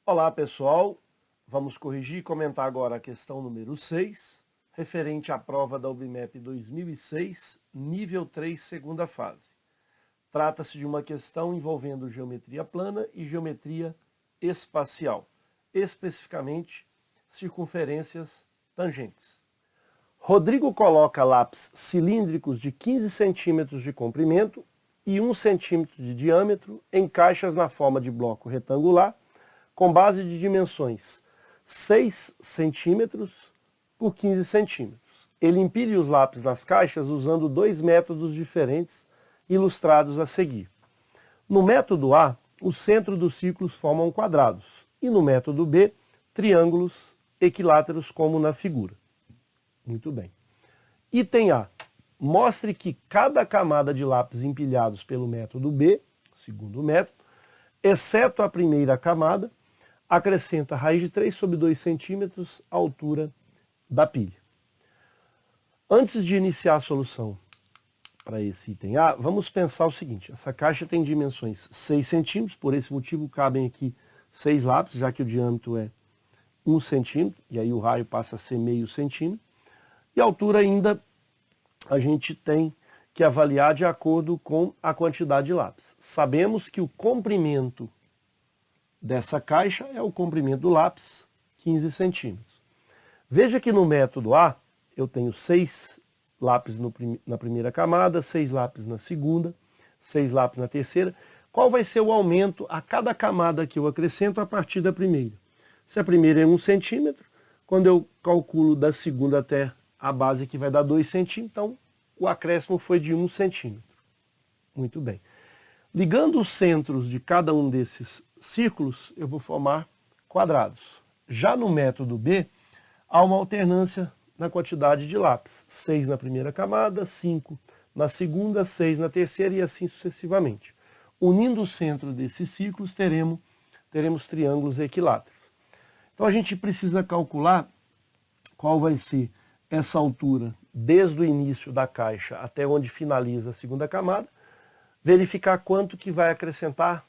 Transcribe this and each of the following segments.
Olá pessoal, vamos corrigir e comentar agora a questão número 6, referente à prova da UBMEP 2006, nível 3, segunda fase. Trata-se de uma questão envolvendo geometria plana e geometria espacial, especificamente circunferências tangentes. Rodrigo coloca lápis cilíndricos de 15 centímetros de comprimento e 1 centímetro de diâmetro em caixas na forma de bloco retangular, com base de dimensões 6 centímetros por 15 centímetros. Ele empilha os lápis nas caixas usando dois métodos diferentes, ilustrados a seguir. No método A, o centro dos círculos formam quadrados, e no método B, triângulos equiláteros, como na figura. Muito bem. Item A. Mostre que cada camada de lápis empilhados pelo método B, segundo método, exceto a primeira camada, acrescenta raiz de 3 sobre 2 centímetros a altura da pilha. Antes de iniciar a solução para esse item A, vamos pensar o seguinte: essa caixa tem dimensões 6 centímetros, por esse motivo cabem aqui 6 lápis, já que o diâmetro é 1 centímetro, e aí o raio passa a ser meio centímetro, e a altura ainda a gente tem que avaliar de acordo com a quantidade de lápis. Sabemos que o comprimento dessa caixa é o comprimento do lápis, 15 centímetros. Veja que no método A, eu tenho 6 lápis na primeira camada, 6 lápis na segunda, 6 lápis na terceira. Qual vai ser o aumento a cada camada que eu acrescento a partir da primeira? Se a primeira é 1 centímetro, quando eu calculo da segunda até a base aqui vai dar 2 centímetros, então o acréscimo foi de 1 centímetro. Muito bem. Ligando os centros de cada um desses círculos, eu vou formar quadrados. Já no método B, há uma alternância na quantidade de lápis. 6 na primeira camada, 5 na segunda, 6 na terceira e assim sucessivamente. Unindo o centro desses círculos, teremos triângulos equiláteros. Então a gente precisa calcular qual vai ser essa altura desde o início da caixa até onde finaliza a segunda camada, verificar quanto que vai acrescentar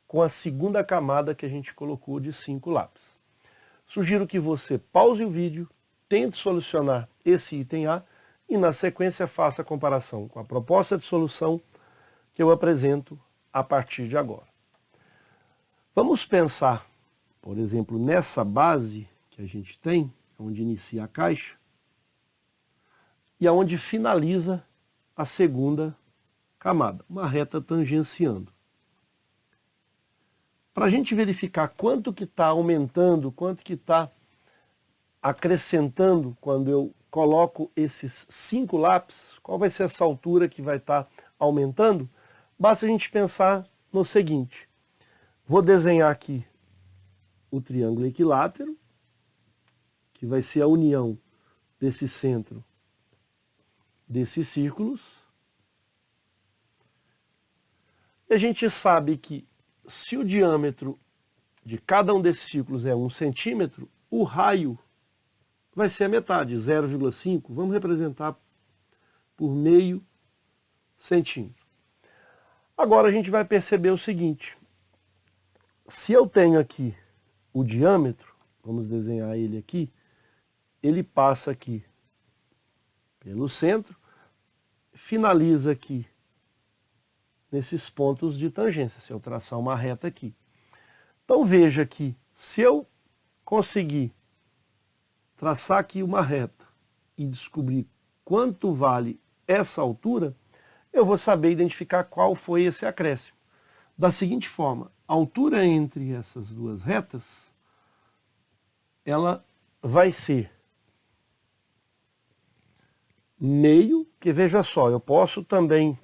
com a segunda camada que a gente colocou de 5 lápis. Sugiro que você pause o vídeo, tente solucionar esse item A e na sequência faça a comparação com a proposta de solução que eu apresento a partir de agora. Vamos pensar, por exemplo, nessa base que a gente tem, onde inicia a caixa, e aonde finaliza a segunda camada, uma reta tangenciando. Para a gente verificar quanto que está aumentando, quanto que está acrescentando quando eu coloco esses 5 lápis, qual vai ser essa altura que vai estar aumentando, basta a gente pensar no seguinte: vou desenhar aqui o triângulo equilátero, que vai ser a união desse centro desses círculos. E a gente sabe que se o diâmetro de cada um desses círculos é 1 centímetro, o raio vai ser a metade, 0,5, vamos representar por meio centímetro. Agora a gente vai perceber o seguinte: se eu tenho aqui o diâmetro, vamos desenhar ele aqui, ele passa aqui pelo centro, finaliza aqui nesses pontos de tangência, se eu traçar uma reta aqui. Então veja que se eu conseguir traçar aqui uma reta e descobrir quanto vale essa altura, eu vou saber identificar qual foi esse acréscimo. Da seguinte forma: a altura entre essas duas retas, ela vai ser meio, que veja só, eu posso também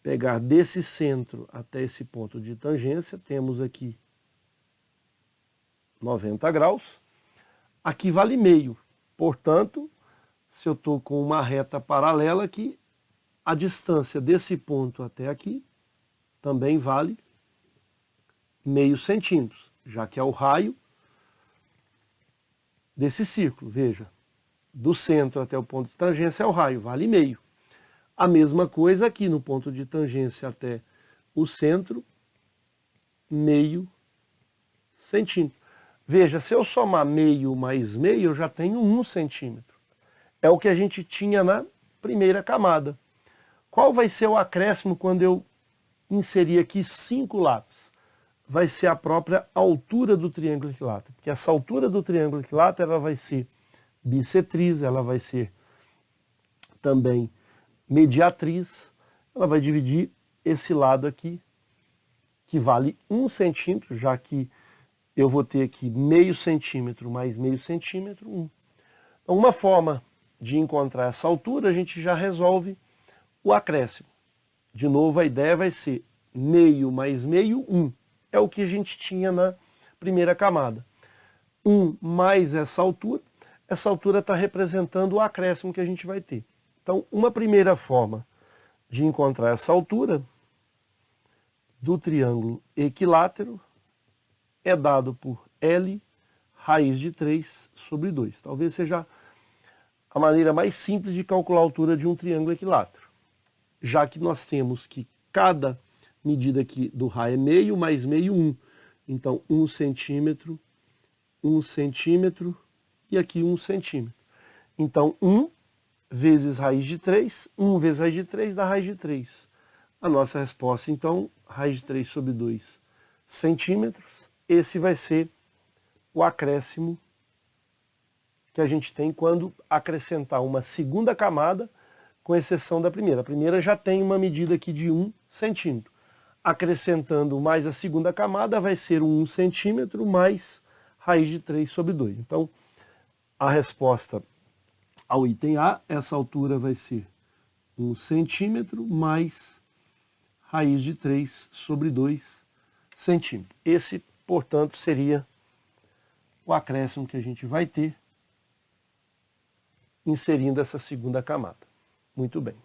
pegar desse centro até esse ponto de tangência, temos aqui 90 graus, aqui vale meio, portanto, se eu estou com uma reta paralela aqui, a distância desse ponto até aqui também vale meio centímetro, já que é o raio desse círculo, veja. Do centro até o ponto de tangência é o raio, vale meio. A mesma coisa aqui no ponto de tangência até o centro, meio centímetro. Veja, se eu somar meio mais meio, eu já tenho 1 centímetro. É o que a gente tinha na primeira camada. Qual vai ser o acréscimo quando eu inserir aqui 5 lápis? Vai ser a própria altura do triângulo equilátero. Porque essa altura do triângulo equilátero ela vai ser bissetriz, ela vai ser também mediatriz. Ela vai dividir esse lado aqui, que vale 1 centímetro, já que eu vou ter aqui meio centímetro mais meio centímetro, 1. Então, uma forma de encontrar essa altura, a gente já resolve o acréscimo. De novo, a ideia vai ser meio mais meio, 1. É o que a gente tinha na primeira camada. 1 mais essa altura está representando o acréscimo que a gente vai ter. Então, uma primeira forma de encontrar essa altura do triângulo equilátero é dado por L raiz de 3 sobre 2. Talvez seja a maneira mais simples de calcular a altura de um triângulo equilátero, já que nós temos que cada medida aqui do raio é meio mais meio 1. Então, 1 centímetro e aqui 1 centímetro. Então, 1 vezes raiz de 3, 1 vezes raiz de 3 dá raiz de 3. A nossa resposta, então, raiz de 3 sobre 2 centímetros. Esse vai ser o acréscimo que a gente tem quando acrescentar uma segunda camada, com exceção da primeira. A primeira já tem uma medida aqui de 1 centímetro. Acrescentando mais a segunda camada, vai ser 1 centímetro mais raiz de 3 sobre 2. Então, a resposta ao item A, essa altura vai ser 1 centímetro mais raiz de 3 sobre 2 centímetros. Esse, portanto, seria o acréscimo que a gente vai ter inserindo essa segunda camada. Muito bem.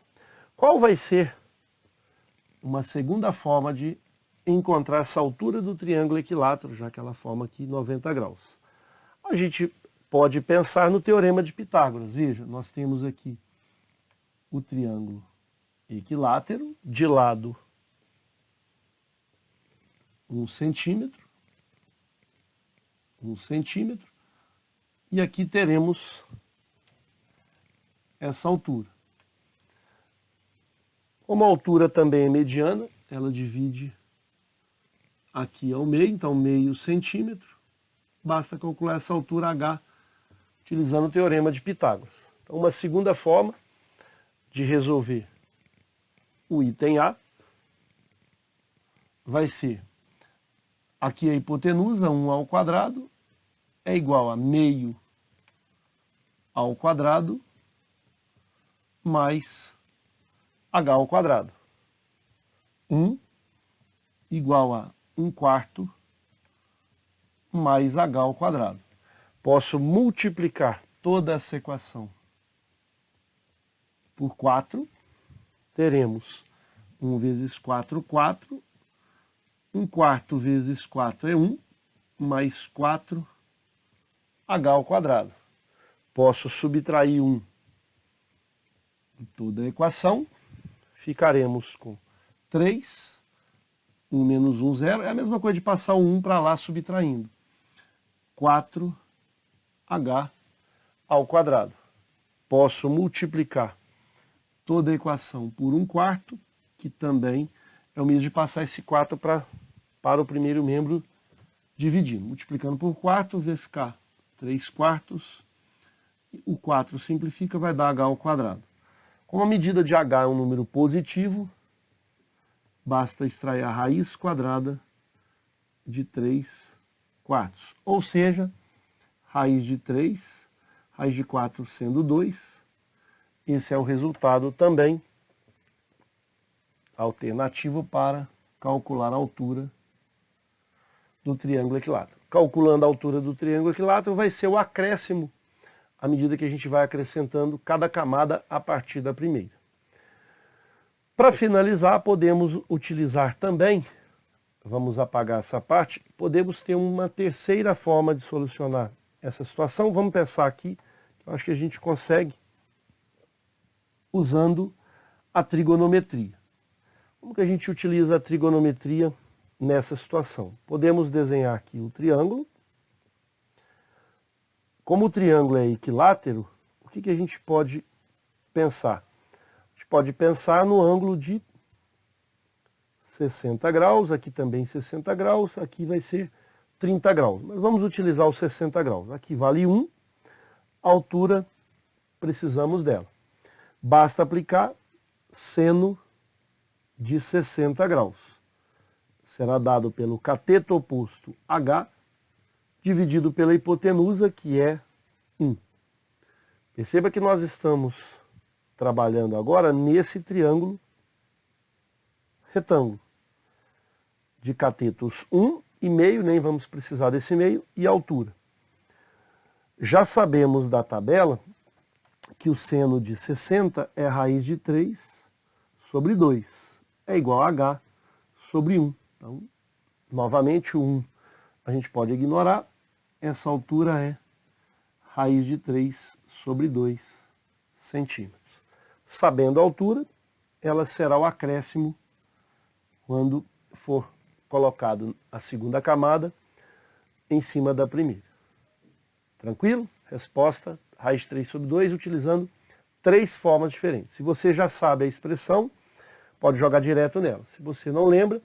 Qual vai ser uma segunda forma de encontrar essa altura do triângulo equilátero, já que ela forma aqui 90 graus? A gente pode pensar no teorema de Pitágoras. Veja, nós temos aqui o triângulo equilátero, de lado 1 centímetro, e aqui teremos essa altura. Como a altura também é mediana, ela divide aqui ao meio, então meio centímetro. Basta calcular essa altura H utilizando o teorema de Pitágoras. Então, uma segunda forma de resolver o item A vai ser, aqui a hipotenusa, 1 ao quadrado, é igual a meio ao quadrado mais H ao quadrado. 1 igual a 1/4 mais H ao quadrado. Posso multiplicar toda essa equação por 4. Teremos 1 vezes 4, 4. 1/4 vezes 4 é 1, mais 4H ao quadrado. Posso subtrair 1 de toda a equação. Ficaremos com 3. 1 menos 1, 0. É a mesma coisa de passar o 1 para lá subtraindo. 4H ao quadrado. Posso multiplicar toda a equação por 1/4, que também é o mesmo de passar esse 4 para o primeiro membro dividindo. Multiplicando por 4, vai ficar 3/4. O 4 simplifica, vai dar H ao quadrado. Como a medida de H é um número positivo, basta extrair a raiz quadrada de 3/4. Ou seja, raiz de 3, raiz de 4 sendo 2. Esse é o resultado também alternativo para calcular a altura do triângulo equilátero. Calculando a altura do triângulo equilátero vai ser o acréscimo à medida que a gente vai acrescentando cada camada a partir da primeira. Para finalizar, podemos utilizar também, vamos apagar essa parte, podemos ter uma terceira forma de solucionar essa situação. Vamos pensar aqui, eu acho que a gente consegue usando a trigonometria. Como que a gente utiliza a trigonometria nessa situação? Podemos desenhar aqui o triângulo. Como o triângulo é equilátero, o que a gente pode pensar? A gente pode pensar no ângulo de 60 graus, aqui também 60 graus, aqui vai ser 30 graus. Mas vamos utilizar os 60 graus. Aqui vale 1, a altura precisamos dela. Basta aplicar seno de 60 graus. Será dado pelo cateto oposto H, dividido pela hipotenusa, que é 1. Perceba que nós estamos trabalhando agora nesse triângulo retângulo de catetos 1,5, nem vamos precisar desse meio, e altura. Já sabemos da tabela que o seno de 60 é a raiz de 3 sobre 2. É igual a H sobre 1. Então, novamente, o 1 a gente pode ignorar. Essa altura é raiz de 3 sobre 2 centímetros. Sabendo a altura, ela será o acréscimo quando for colocado a segunda camada em cima da primeira. Tranquilo? Resposta, raiz de 3 sobre 2, utilizando 3 formas diferentes. Se você já sabe a expressão, pode jogar direto nela. Se você não lembra,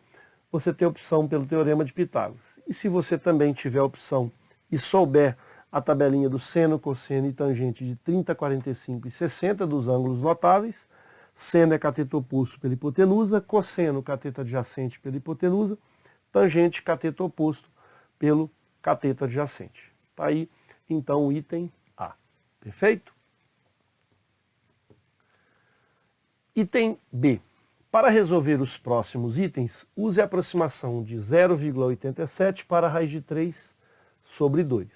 você tem a opção pelo Teorema de Pitágoras. E se você também tiver a opção e souber a tabelinha do seno, cosseno e tangente de 30, 45 e 60 dos ângulos notáveis, seno é cateto oposto pela hipotenusa, cosseno cateto adjacente pela hipotenusa, tangente cateto oposto pelo cateto adjacente. Está aí, então, o item A. Perfeito? Item B. Para resolver os próximos itens, use a aproximação de 0,87 para a raiz de 3 sobre 2.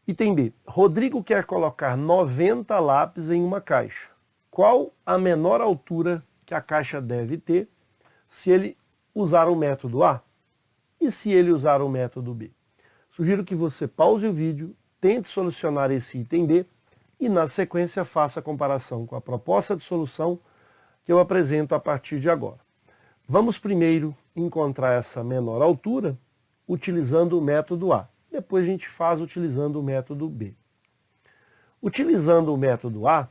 Item B. Rodrigo quer colocar 90 lápis em uma caixa. Qual a menor altura que a caixa deve ter se ele usar o método A e se ele usar o método B? Sugiro que você pause o vídeo, tente solucionar esse item B e, na sequência, faça a comparação com a proposta de solução que eu apresento a partir de agora. Vamos primeiro encontrar essa menor altura utilizando o método A. Depois a gente faz utilizando o método B. Utilizando o método A,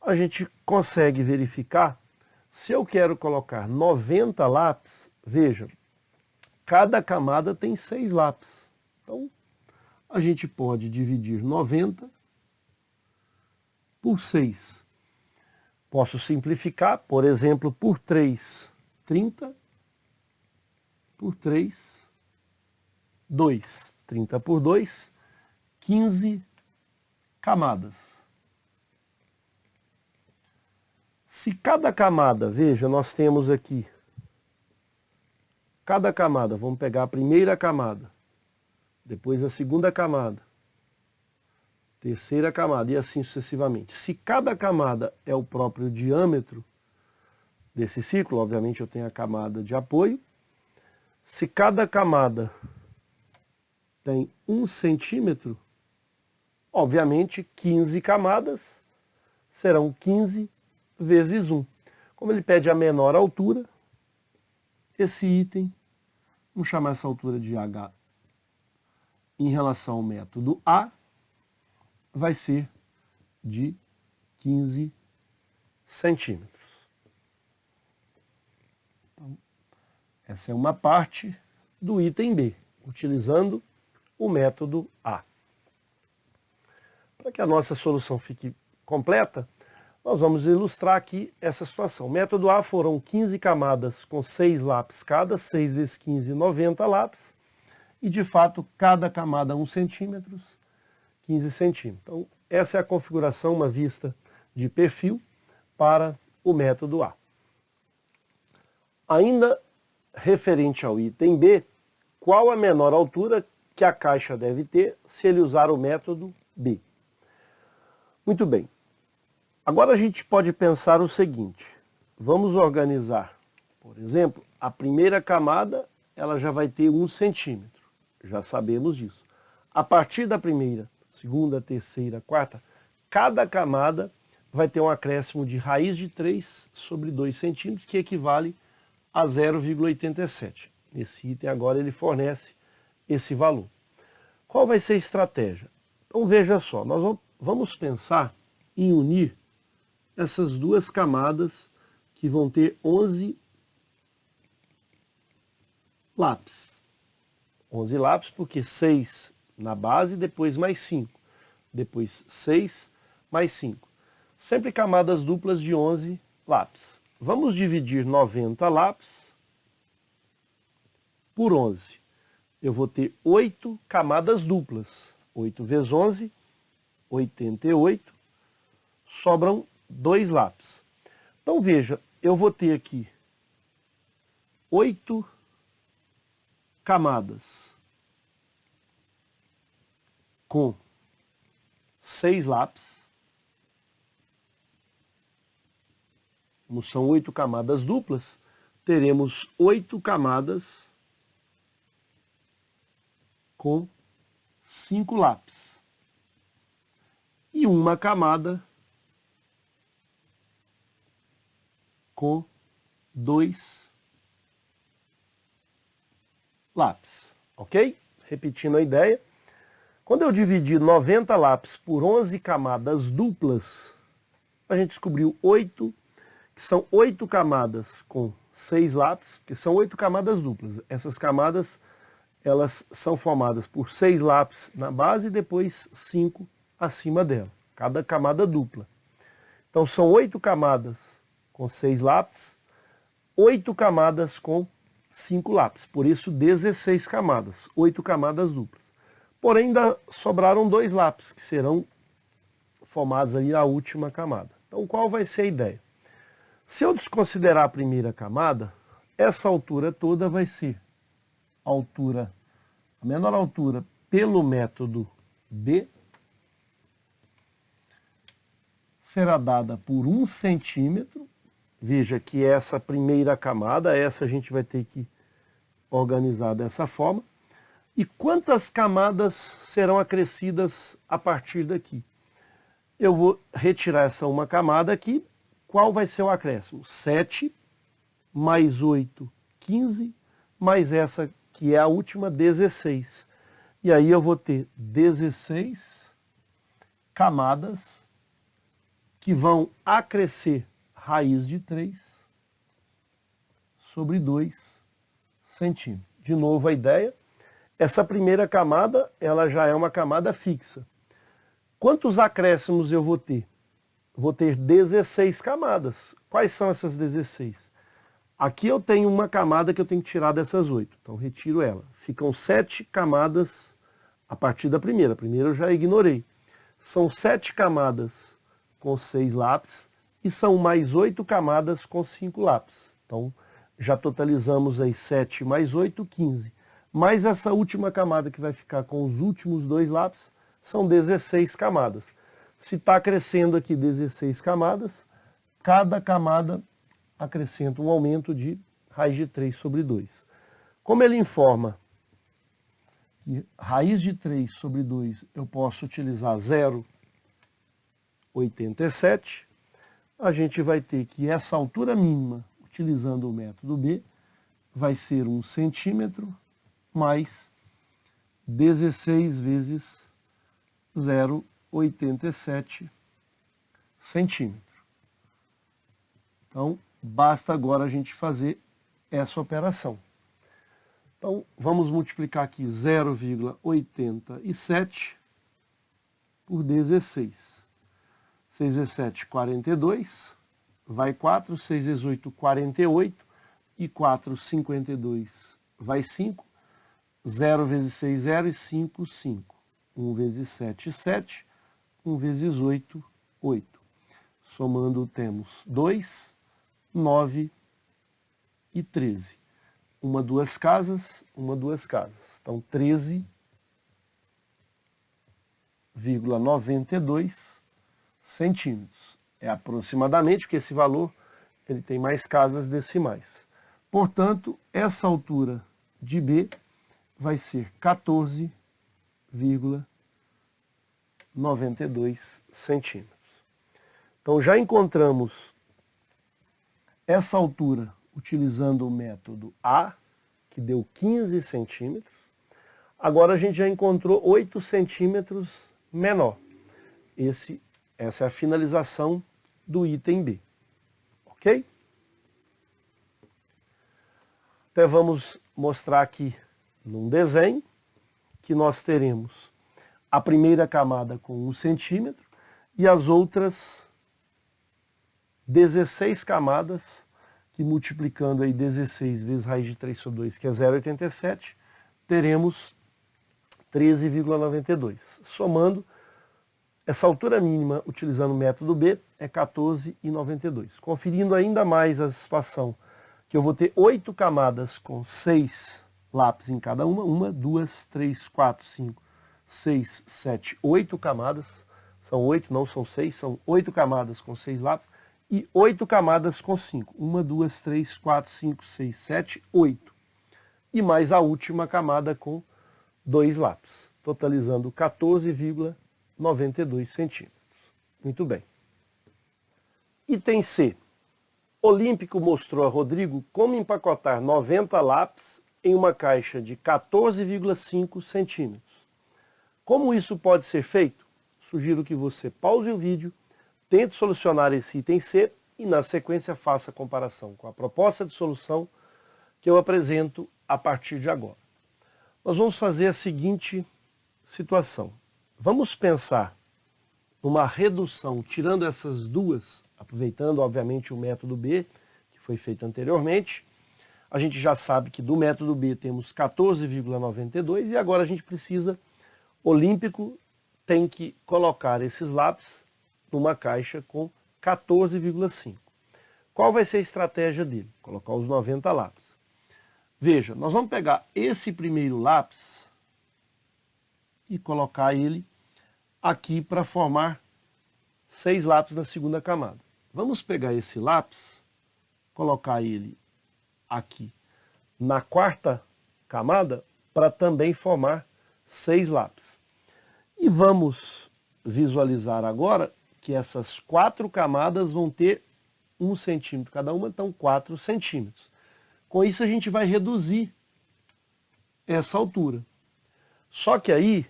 a gente consegue verificar se eu quero colocar 90 lápis. Veja, cada camada tem 6 lápis. Então, a gente pode dividir 90 por 6. Posso simplificar, por exemplo, por 3, 30, por 3, 2. 30 por 2, 15 camadas. Se cada camada, veja, nós temos aqui, cada camada, vamos pegar a primeira camada, depois a segunda camada, terceira camada e assim sucessivamente. Se cada camada é o próprio diâmetro desse círculo, obviamente eu tenho a camada de apoio. Se cada camada tem 1 centímetro, obviamente 15 camadas serão 15 vezes 1. Como ele pede a menor altura, esse item, vamos chamar essa altura de H em relação ao método A, vai ser de 15 centímetros. Então, essa é uma parte do item B, utilizando o método A. Para que a nossa solução fique completa, nós vamos ilustrar aqui essa situação. O método A foram 15 camadas com 6 lápis cada, 6 vezes 15, 90 lápis, e de fato cada camada 1 centímetro, 15 centímetros. Então, essa é a configuração, uma vista de perfil para o método A. Ainda referente ao item B, qual a menor altura que a caixa deve ter se ele usar o método B? Muito bem. Agora a gente pode pensar o seguinte. Vamos organizar, por exemplo, a primeira camada, ela já vai ter 1 centímetro. Já sabemos disso. A partir da primeira, segunda, terceira, quarta, cada camada vai ter um acréscimo de raiz de 3 sobre 2 centímetros, que equivale a 0,87. Esse item agora ele fornece esse valor. Qual vai ser a estratégia? Então veja só, nós vamos pensar em unir essas duas camadas que vão ter 11 lápis. 11 lápis porque 6 na base, depois mais 5. Depois 6 mais 5. Sempre camadas duplas de 11 lápis. Vamos dividir 90 lápis por 11. Eu vou ter 8 camadas duplas. 8 vezes 11, 88. Sobram 2 lápis. Então veja, eu vou ter aqui 8 camadas com 6 lápis. Como são 8 camadas duplas, teremos 8 camadas com 5 lápis. E uma camada com 2 lápis. Ok? Repetindo a ideia. Quando eu dividir 90 lápis por 11 camadas duplas, a gente descobriu 8, que são 8 camadas com 6 lápis, que são 8 camadas duplas. Essas camadas, elas são formadas por 6 lápis na base e depois 5 acima dela, cada camada dupla. Então são 8 camadas com 6 lápis, 8 camadas com 5 lápis, por isso 16 camadas, 8 camadas duplas. Porém ainda sobraram 2 lápis, que serão formados aí a última camada. Então qual vai ser a ideia? Se eu desconsiderar a primeira camada, essa altura toda vai ser a menor altura pelo método B, será dada por 1 centímetro. Veja que essa primeira camada, essa a gente vai ter que organizar dessa forma. E quantas camadas serão acrescidas a partir daqui? Eu vou retirar essa uma camada aqui. Qual vai ser o acréscimo? 7 mais 8, 15, mais essa que é a última, 16. E aí eu vou ter 16 camadas que vão acrescer raiz de 3 sobre 2 centímetros. De novo a ideia, essa primeira camada, ela já é uma camada fixa. Quantos acréscimos eu vou ter? Vou ter 16 camadas. Quais são essas 16? Aqui eu tenho uma camada que eu tenho que tirar dessas 8. Então retiro ela. Ficam 7 camadas a partir da primeira. A primeira eu já ignorei. São 7 camadas com 6 lápis e são mais 8 camadas com 5 lápis. Então já totalizamos aí 7 mais 8, 15. Mais essa última camada que vai ficar com os últimos 2 lápis, são 16 camadas. Se está crescendo aqui 16 camadas, cada camada acrescenta um aumento de raiz de 3 sobre 2. Como ele informa que raiz de 3 sobre 2 eu posso utilizar 0,87, a gente vai ter que essa altura mínima, utilizando o método B, vai ser 1 centímetro mais 16 vezes 0,87 centímetro. Então, basta agora a gente fazer essa operação. Então, vamos multiplicar aqui 0,87 por 16. 6 vezes 7, 42. Vai 4. 6 vezes 8, 48. E 4, 52. Vai 5. 0 vezes 6, 0 e 5, 5. 1 vezes 7, 7. 1 vezes 8, 8. Somando temos 2, 9 e 13. Uma, duas casas, uma, duas casas. Então 13,92 centímetros. É aproximadamente, porque esse valor ele tem mais casas decimais. Portanto, essa altura de B vai ser 14,92 centímetros. Então já encontramos essa altura utilizando o método A, que deu 15 centímetros. Agora a gente já encontrou 8 centímetros menor. Essa é a finalização do item B. Ok? Então vamos mostrar aqui num desenho que nós teremos a primeira camada com 1 centímetro e as outras 16 camadas, que multiplicando aí 16 vezes raiz de 3 sobre 2, que é 0,87, teremos 13,92. Somando, essa altura mínima, utilizando o método B, é 14,92. Conferindo ainda mais a situação, que eu vou ter 8 camadas com 6 lápis em cada uma. 1, 2, 3, 4, 5, 6, 7, 8 camadas. São 8, não são 6, são 8 camadas com 6 lápis. E 8 camadas com 5. 1, 2, 3, 4, 5, 6, 7, 8. E mais a última camada com 2 lápis, totalizando 14,92 centímetros. Muito bem. Item C. Olímpico mostrou a Rodrigo como empacotar 90 lápis em uma caixa de 14,5 centímetros. Como isso pode ser feito? Sugiro que você pause o vídeo, tente solucionar esse item C e, na sequência, faça a comparação com a proposta de solução que eu apresento a partir de agora. Nós vamos fazer a seguinte situação. Vamos pensar numa redução, tirando essas duas, aproveitando, obviamente, o método B, que foi feito anteriormente. A gente já sabe que do método B temos 14,92 e agora a gente precisa, Olímpico tem que colocar esses lápis numa caixa com 14,5. Qual vai ser a estratégia dele? Colocar os 90 lápis. Veja, nós vamos pegar esse primeiro lápis e colocar ele aqui para formar 6 lápis na segunda camada. Vamos pegar esse lápis, colocar ele aqui na quarta camada para também formar 6 lápis. E vamos visualizar agora que essas 4 camadas vão ter 1 centímetro cada uma, então 4 centímetros. Com isso a gente vai reduzir essa altura. Só que aí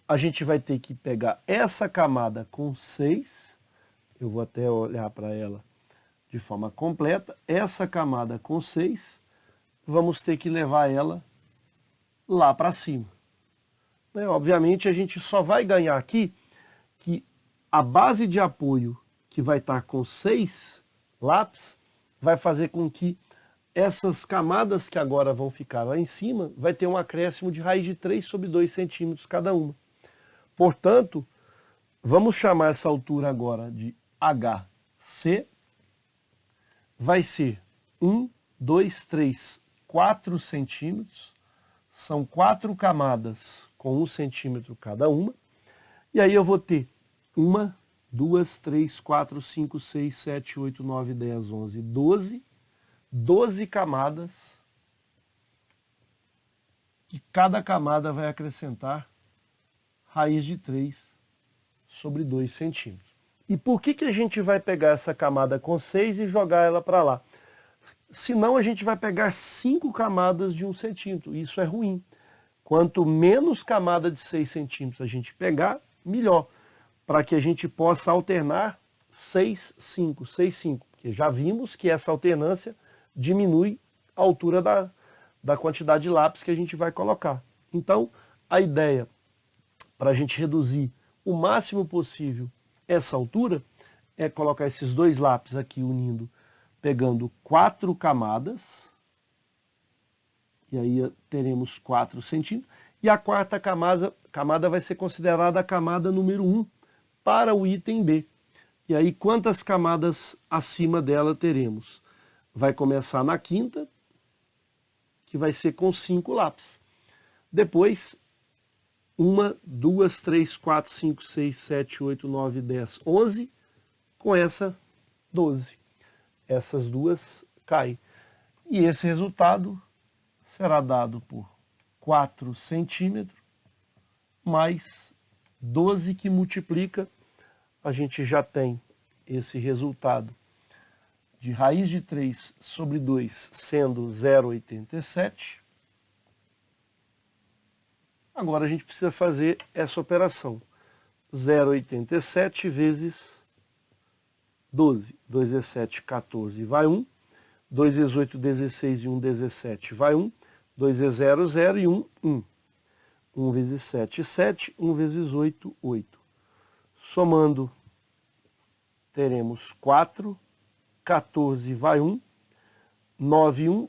a gente vai ter que pegar essa camada com 6, eu vou até olhar para ela de forma completa, essa camada com 6, vamos ter que levar ela lá para cima. Obviamente a gente só vai ganhar aqui que a base de apoio que vai estar com 6 lápis vai fazer com que essas camadas que agora vão ficar lá em cima vai ter um acréscimo de raiz de 3 sobre 2 centímetros cada uma. Portanto, vamos chamar essa altura agora de HC. Vai ser 1, 2, 3, 4 centímetros. São 4 camadas com 1 centímetro cada uma. E aí eu vou ter 1, 2, 3, 4, 5, 6, 7, 8, 9, 10, 11, 12 camadas, que cada camada vai acrescentar raiz de 3 sobre 2 centímetros. E por que a gente vai pegar essa camada com 6 e jogar ela para lá? Senão a gente vai pegar 5 camadas de 1 centímetro. Isso é ruim. Quanto menos camada de 6 centímetros a gente pegar, melhor. Para que a gente possa alternar 6, 5, 6, 5. Porque já vimos que essa alternância diminui a altura da quantidade de lápis que a gente vai colocar. Então, a ideia para a gente reduzir o máximo possível essa altura é colocar esses 2 lápis aqui unindo, pegando 4 camadas, e aí teremos 4 centímetros, e a quarta camada vai ser considerada a camada número 1 para o item B. E aí quantas camadas acima dela teremos? Vai começar na quinta, que vai ser com 5 lápis. Depois, 1, 2, 3, 4, 5, 6, 7, 8, 9, 10, 11, com essa 12. Essas duas caem. E esse resultado será dado por 4 centímetros mais 12 que multiplica. A gente já tem esse resultado de raiz de 3 sobre 2 sendo 0,87. Agora a gente precisa fazer essa operação. 0,87 vezes 12. 2 vezes 7, 14, vai 1. 2 vezes 8, 16 e 1, 17, vai 1. 2 vezes 0, 0 e 1, 1. 1 vezes 7, 7. 1 vezes 8, 8. Somando, teremos 4. 14 vai 1. 9 e 1,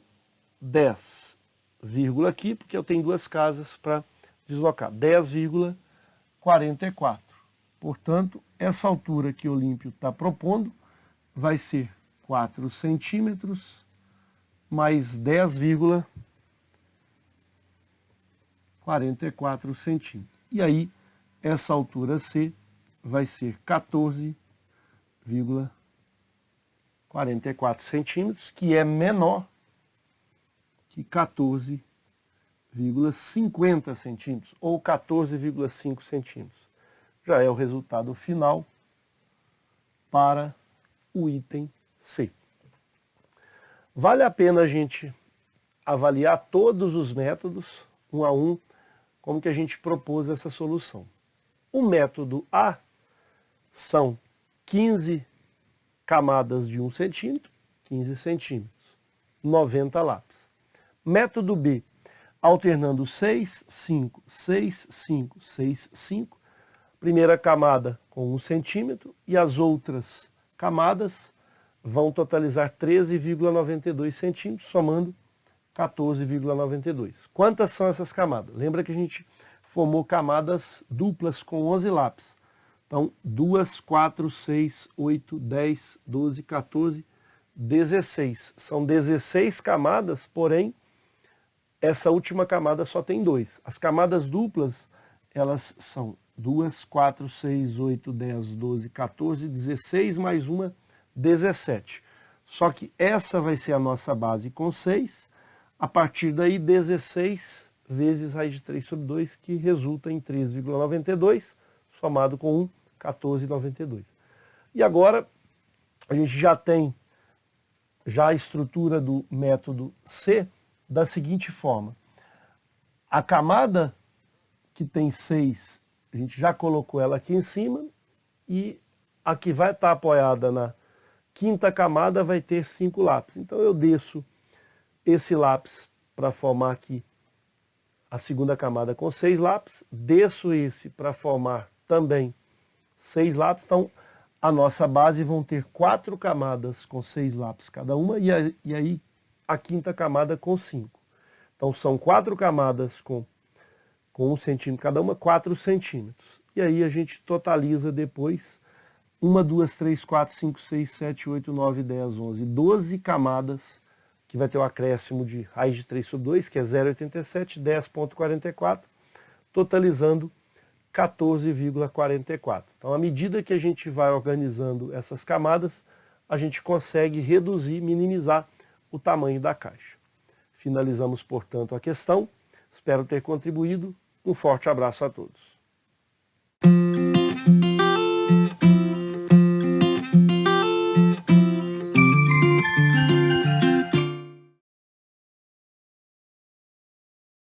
10. Vírgula aqui, porque eu tenho duas casas para deslocar. 10,44. Portanto, essa altura que o Olímpio está propondo vai ser 4 centímetros mais 10,44 centímetros. E aí, essa altura C vai ser 14,44 centímetros, que é menor que 14,50 centímetros, ou 14,5 centímetros. Já é o resultado final para o item C. Vale a pena a gente avaliar todos os métodos, um a um, como que a gente propôs essa solução. O método A são 15 camadas de 1 centímetro, 15 centímetros, 90 lápis. Método B, alternando 6, 5, 6, 5, 6, 5, primeira camada com 1 centímetro e as outras camadas vão totalizar 13,92 centímetros, somando 14,92. Quantas são essas camadas? Lembra que a gente formou camadas duplas com 11 lápis. Então, 2, 4, 6, 8, 10, 12, 14, 16. São 16 camadas, porém, essa última camada só tem 2. As camadas duplas, elas são 2, 4, 6, 8, 10, 12, 14, 16, mais uma, 17. Só que essa vai ser a nossa base com 6. A partir daí, 16 vezes raiz de 3 sobre 2, que resulta em 3,92, somado com 1, 14,92. E agora, a gente já tem a estrutura do método C da seguinte forma. A camada que tem 6, a gente já colocou ela aqui em cima, e a que vai estar apoiada na quinta camada vai ter 5 lápis. Então eu desço esse lápis para formar aqui a segunda camada com 6 lápis, desço esse para formar também 6 lápis. Então a nossa base vão ter 4 camadas com 6 lápis cada uma, e aí a quinta camada com 5. Então são 4 camadas com 1 centímetro cada uma, 4 centímetros. E aí a gente totaliza depois 1, 2, 3, 4, 5, 6, 7, 8, 9, 10, 11, 12 camadas, que vai ter o acréscimo de raiz de 3 sobre 2, que é 0,87, 10,44, totalizando 14,44. Então, à medida que a gente vai organizando essas camadas, a gente consegue reduzir, minimizar o tamanho da caixa. Finalizamos, portanto, a questão. Espero ter contribuído. Um forte abraço a todos.